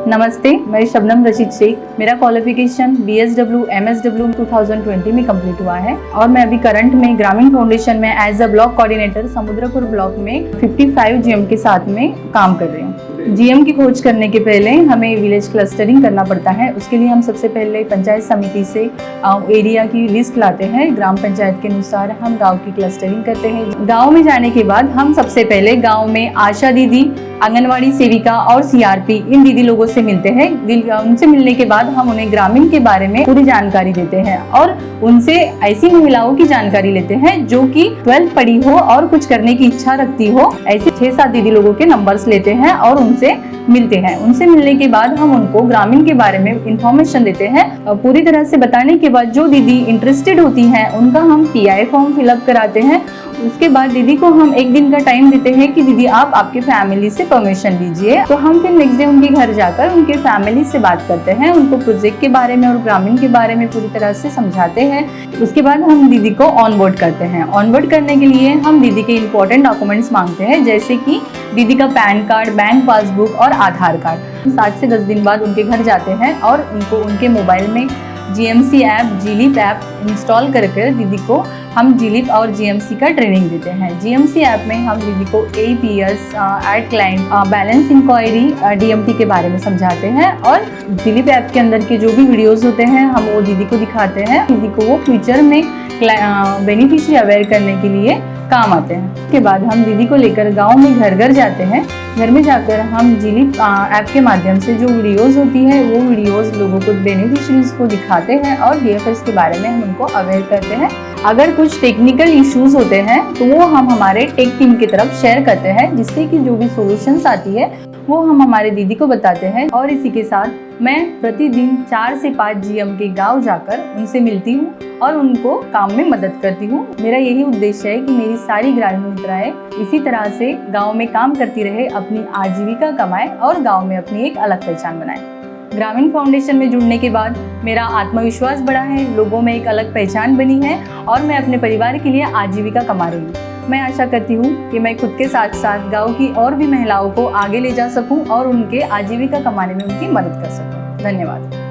नमस्ते, मैं शबनम रशीद शेख। मेरा क्वालिफिकेशन BSW MSW 2020 में कंप्लीट हुआ है और मैं अभी करंट में ग्रामीण फाउंडेशन में as a block coordinator Samudrapur block में 55 GM के साथ में काम कर रही हूँ। GM की खोज करने के पहले हमें विलेज क्लस्टरिंग करना पड़ता है। उसके लिए हम सबसे पहले पंचायत समिति से एरिया की लिस्ट लाते हैं। ग्राम पंचायत के अनुसार हम गांव की क्लस्टरिंग करते हैं। गांव में जाने के बाद हम सबसे पहले गांव में आशा दीदी, आंगनवाड़ी सेविका और CRP इन दीदी लोगों से मिलते हैं। उनसे मिलने के बाद हम उन्हें ग्रामीण के बारे में पूरी जानकारी देते हैं और उनसे ऐसी महिलाओं की जानकारी लेते हैं जो कि 12th पढ़ी हो और कुछ करने की इच्छा रखती हो। ऐसे 6-7 दीदी लोगों के नंबर्स लेते हैं और उनसे मिलते हैं। उनसे मिलने के बाद हम उनको ग्रामीण के बारे में इंफॉर्मेशन देते हैं। पूरी तरह से बताने के बाद जो दीदी इंटरेस्टेड होती हैं उनका हम PI फॉर्म फिलअप कराते हैं। उसके बाद दीदी को हम एक दिन का टाइम देते हैं कि दीदी आप आपके फैमिली से परमिशन लीजिए। तो हम फिर नेक्स्ट डे उनके घर जाकर उनके फैमिली से बात करते हैं, उनको प्रोजेक्ट के बारे में और ग्रामीण के बारे में पूरी तरह से समझाते हैं। उसके बाद हम दीदी को ऑनबोर्ड करते हैं। ऑनबोर्ड करने के लिए हम दीदी के इंपॉर्टेंट डॉक्यूमेंट्स मांगते हैं, जैसे कि दीदी का पैन कार्ड, बैंक पासबुक और आधार कार्ड। 7 से 10 दिन बाद उनके घर जाते हैं और उनको उनके मोबाइल में GMC app, GLIP app install करके दीदी को हम GLIP और GMC का ट्रेनिंग देते हैं। GMC ऐप में हम दीदी को APS, add client, balance inquiry, DMT के बारे में समझाते हैं और GLIP ऐप के अंदर के जो भी वीडियोस होते हैं हम वो दीदी को दिखाते हैं। दीदी को वो फ्यूचर में बेनिफिशियरी अवेयर करने के लिए काम आते हैं। उसके बाद हम दीदी को लेकर गांव में घर घर जाते हैं। घर में जाकर हम GLIP ऐप के माध्यम से जो वीडियोस होती है वो वीडियोस लोगों को, बेनिफिशरीज को दिखाते हैं और DFS के बारे में हम उनको अवेयर करते हैं। अगर कुछ टेक्निकल इश्यूज होते हैं तो वो हम हमारे टेक टीम की तरफ शेयर करते हैं, जिससे कि जो भी सॉल्यूशंस आती है वो हम हमारे दीदी को बताते हैं। और इसी के साथ मैं प्रतिदिन 4 से 5 GM के गांव जाकर उनसे मिलती हूँ और उनको काम में मदद करती हूँ। मेरा यही उद्देश्य है कि मेरी सारी ग्रामीण मित्राएं इसी तरह से गांव में काम करती रहे, अपनी आजीविका कमाएं और गांव में अपनी एक अलग पहचान बनाएं। ग्रामीण फाउंडेशन में जुड़ने के बाद मेरा आत्मविश्वास बढ़ा है, लोगों में एक अलग पहचान बनी है और मैं अपने परिवार के लिए आजीविका कमा रही हूँ। मैं आशा करती हूँ कि मैं खुद के साथ साथ गांव की और भी महिलाओं को आगे ले जा सकूँ और उनके आजीविका कमाने में उनकी मदद कर सकूँ। धन्यवाद।